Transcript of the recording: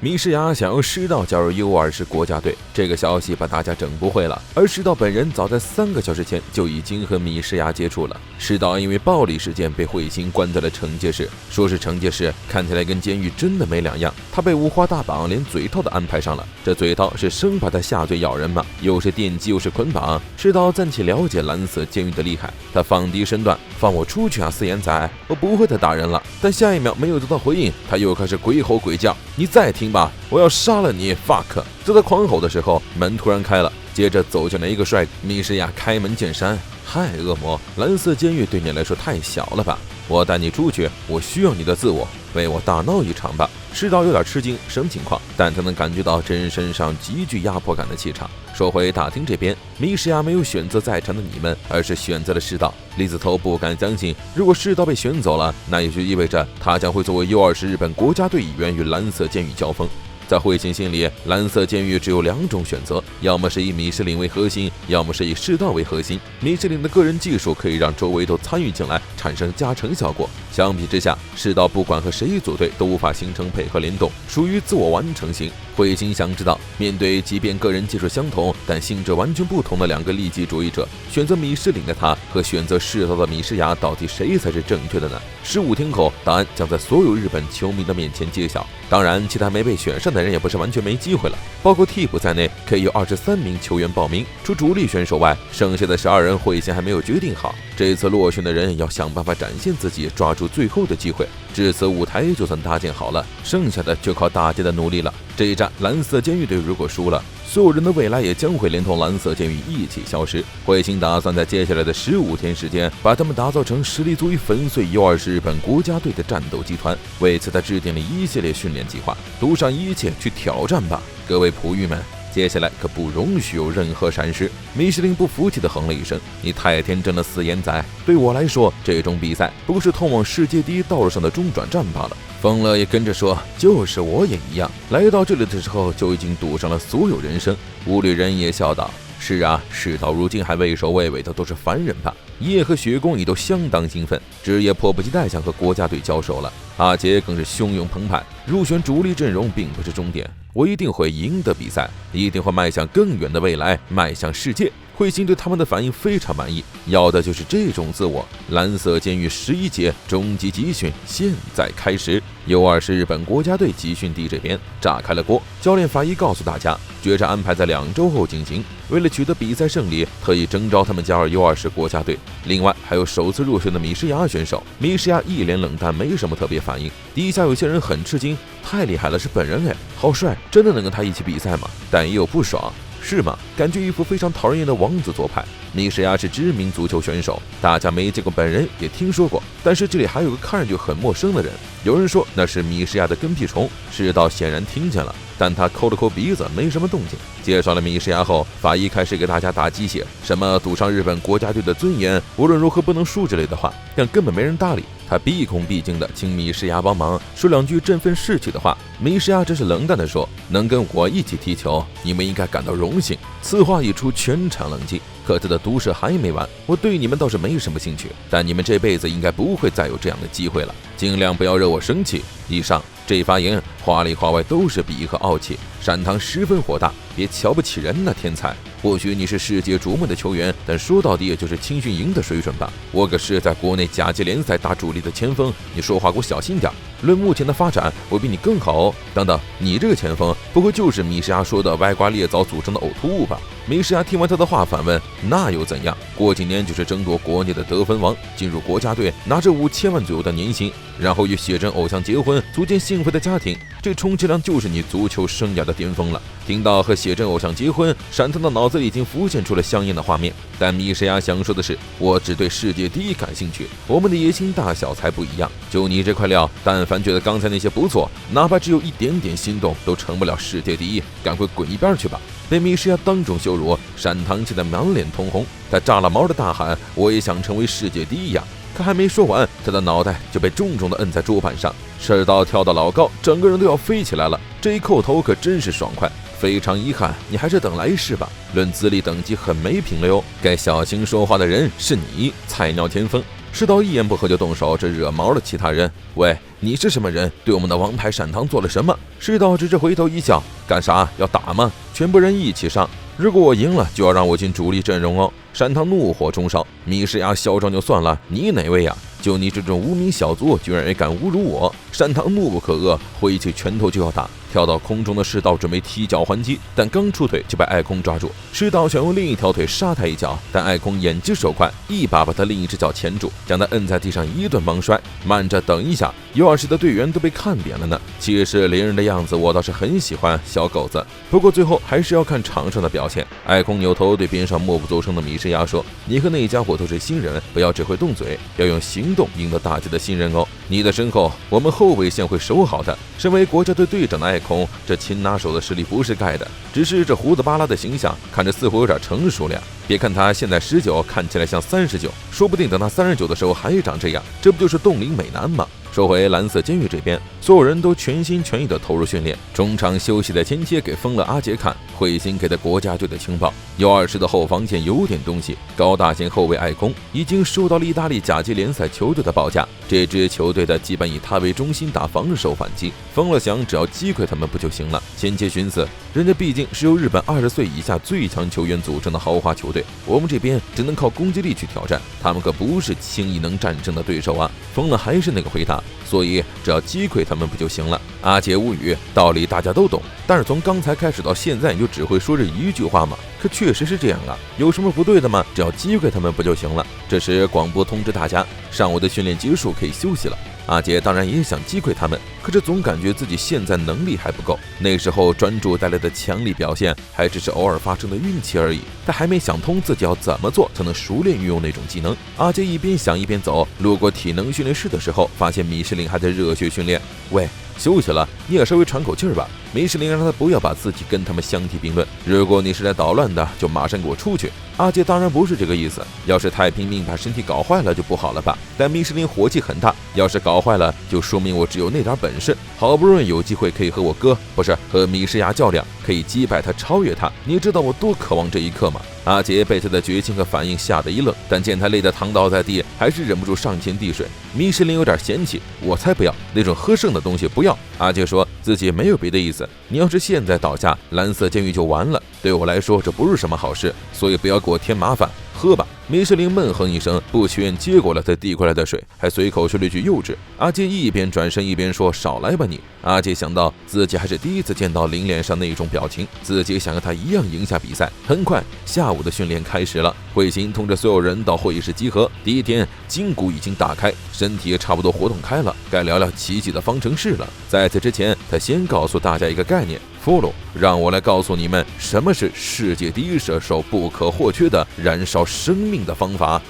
米世牙想要世道加入 U20 国家队，这个消息把大家整不会了。而世道本人早在3个小时前就已经和米世牙接触了。世道因为暴力事件被彗星关在了惩戒室，说是惩戒室，看起来跟监狱真的没两样。他被五花大绑，连嘴套都安排上了。这嘴套是生怕他下嘴咬人吗？又是电击又是捆绑。世道暂且了解蓝色监狱的厉害，他放低身段，放我出去啊，四眼仔，我不会再打人了。但下一秒没有得到回应，他又开始鬼吼鬼叫，你再听吧，我要杀了你 fuck。 就在狂吼的时候，门突然开了，接着走进来一个帅哥。米世牙开门见山，嗨恶魔，蓝色监狱对你来说太小了吧，我带你出去，我需要你的自我，为我大闹一场吧。世道有点吃惊，什么情况？但他能感觉到这人身上极具压迫感的气场。说回大厅这边，米世牙没有选择在场的你们，而是选择了世道。栗子头不敢相信，如果世道被选走了，那也就意味着他将会作为 U20 日本国家队一员与蓝色监狱交锋。在彗星心里，蓝色监狱只有2种选择，要么是以米世林为核心，要么是以世道为核心。米世林的个人技术可以让周围都参与进来，产生加成效果。相比之下，世道不管和谁组队都无法形成配合联动，属于自我完成型。彗星想知道，面对即便个人技术相同但性质完全不同的2个利己主义者，选择米世林的他和选择世道的米世牙，到底谁才是正确的呢？15天后，答案将在所有日本球迷的面前揭晓。当然，其他没被选上的人也不是完全没机会了，包括替补在内，可以有23名球员报名。除主力选手外，剩下的12人彗星还没有决定好。这次落选的人要想办法展现自己，抓住最后的机会。至此舞台就算搭建好了，剩下的就靠大家的努力了。这一战，蓝色监狱队如果输了，所有人的未来也将会连同蓝色监狱一起消失。彗星打算在接下来的15天时间，把他们打造成实力足以粉碎 U20 日本国家队的战斗集团。为此，他制定了一系列训练计划，赌上一切去挑战吧，各位璞玉们！接下来可不容许有任何闪失。米世林不服气地哼了一声：“你太天真了，四眼仔！对我来说，这种比赛不过是通往世界第一道路上的中转站罢了。”疯了也跟着说：“就是我也一样，来到这里的时候就已经赌上了所有人生。”乌里人也笑道：“是啊，事到如今还畏首畏尾的都是凡人吧？”叶和雪宫也都相当兴奋，直也迫不及待想和国家队交手了。阿杰更是汹涌澎湃，入选主力阵容并不是终点，我一定会赢得比赛，一定会迈向更远的未来，迈向世界。彗星对他们的反应非常满意，要的就是这种自我。蓝色监狱11节终极集训现在开始。U20 日本国家队集训地这边炸开了锅，教练法医告诉大家，决战安排在2周后进行。为了取得比赛胜利，特意征召他们加入 U20 国家队。另外还有首次入选的米世牙选手。米世牙一脸冷淡，没什么特别反应。底下有些人很吃惊，太厉害了，是本人哎，好帅，真的能跟他一起比赛吗？但也有不爽。是吗？感觉一副非常讨人厌的王子做派。米世牙是知名足球选手，大家没见过本人也听说过，但是这里还有个看上去很陌生的人。有人说那是米世牙的跟屁虫，世道显然听见了，但他抠了抠鼻子，没什么动静。介绍了米世牙后，法医开始给大家打鸡血，什么赌上日本国家队的尊严，无论如何不能输之类的话，但根本没人搭理。他毕恭毕敬地请米世牙帮忙，说2句振奋士气的话。米世牙只是冷淡地说：“能跟我一起踢球，你们应该感到荣幸。”此话一出，全场冷静。可他的毒誓还没完，我对你们倒是没什么兴趣，但你们这辈子应该不会再有这样的机会了，尽量不要惹我生气。以上这一发言话里话外都是鄙夷和傲气，山堂十分火大，别瞧不起人呐，天才！或许你是世界瞩目的球员，但说到底也就是青训营的水准吧。我可是在国内甲级联赛打主力的前锋，你说话给我小心点。论目前的发展，我比你更好哦。等等，你这个前锋不过就是米世牙说的歪瓜裂枣组成的呕吐物吧？米世牙听完他的话反问：“那又怎样？过几年就是争夺国内的得分王，进入国家队，拿着5000万左右的年薪，然后与写真偶像结婚，组建幸福的家庭，这充其量就是你足球生涯的巅峰了。”听到和写真偶像结婚，闪腾的脑子里已经浮现出了相应的画面。但米世牙想说的是，我只对世界第一感兴趣，我们的野心大小才不一样。就你这块料，但凡觉得刚才那些不错，哪怕只有一点点心动，都成不了世界第一，赶快滚一边去吧！被米世牙当众羞辱，闪堂气得满脸通红，他炸了毛的大喊：“我也想成为世界第一呀！”可还没说完，他的脑袋就被重重地摁在桌板上，世道跳得老高，整个人都要飞起来了。这一叩头可真是爽快。非常遗憾，你还是等来世吧。论资历等级很没品了哟，该小心说话的人是你，菜鸟前锋。世道一言不合就动手，这惹毛了其他人。喂，你是什么人？对我们的王牌闪堂做了什么？世道只是回头一笑，干啥？要打吗？全部人一起上！如果我赢了，就要让我进主力阵容哦！闪堂怒火中烧，米世牙嚣张就算了，你哪位呀？就你这种无名小卒，居然也敢侮辱我！闪堂怒不可遏，挥起拳头就要打。跳到空中的世道准备踢脚还击，但刚出腿就被艾空抓住。世道想用另一条腿杀他一脚，但艾空眼疾手快，一把把他另一只脚钳住，将他摁在地上一顿猛摔。慢着，等一下，U20的队员都被看扁了呢，气势凌人的样子我倒是很喜欢，小狗子。不过最后还是要看场上的表现。艾空扭头对边上默不作声的米世牙说：“你和那家伙都是新人，不要只会动嘴，要用行动赢得大家的信任哦。你的身后，我们后卫线会守好的。”身为国家队队长的艾空，这擒拿手的实力不是盖的，只是这胡子巴拉的形象看着似乎有点成熟了呀。别看他现在19，看起来像39，说不定等他39的时候还长这样，这不就是冻龄美男吗？说回蓝色监狱这边，所有人都全心全意地投入训练。中场休息的前切给疯了阿杰看，彗星给的国家队的情报：U20的后防线有点东西，高大型后卫艾空已经受到了意大利甲级联赛球队的报价。这支球队的基本以他为中心打防守反击，疯了想只要击溃他们不就行了？前切寻思，人家毕竟是由日本20岁以下最强球员组成的豪华球队，我们这边只能靠攻击力去挑战，他们可不是轻易能战胜的对手啊！疯了还是那个回答。所以只要击溃他们不就行了？阿杰无语，道理大家都懂，但是从刚才开始到现在，你就只会说这一句话吗？可确实是这样啊，有什么不对的吗？只要击溃他们不就行了？这时广播通知大家，上午的训练结束，可以休息了。阿杰当然也想击溃他们，可是总感觉自己现在能力还不够。那时候专注带来的强力表现，还只是偶尔发生的运气而已。他还没想通自己要怎么做才能熟练运用那种技能。阿杰一边想一边走，路过体能训练室的时候，发现米士林还在热血训练。喂，休息了，你也稍微喘口气儿吧。米士林让他不要把自己跟他们相提并论，如果你是来捣乱的，就马上给我出去。阿杰当然不是这个意思，要是太拼命把身体搞坏了就不好了吧。但米士林火气很大，要是搞坏了，就说明我只有那点本事。好不容易有机会可以和我哥，不是和米世牙较量，可以击败他，超越他，你知道我多渴望这一刻吗？阿杰被他的决心和反应吓得一愣，但见他累得躺倒在地，还是忍不住上前递水。米士林有点嫌弃，我才不要那种喝剩的东西，不要。阿杰说自己没有别的意思，你要是现在倒下，蓝色监狱就完了，对我来说这不是什么好事，所以不要给我添麻烦，喝吧。米士林闷哼一声，不情愿接过了他递过来的水，还随口说了句幼稚。阿杰一边转身一边说：“少来吧你。”阿杰想到自己还是第一次见到林脸上那种表情，自己想和他一样赢下比赛。很快，下午的训练开始了。彗星通知所有人到会议室集合。第一天，筋骨已经打开，身体也差不多活动开了，该聊聊奇迹的方程式了。在此之前，他先告诉大家一个概念。Follow， 让我来告诉你们什么是世界第一射手不可或缺的燃烧生命的方法。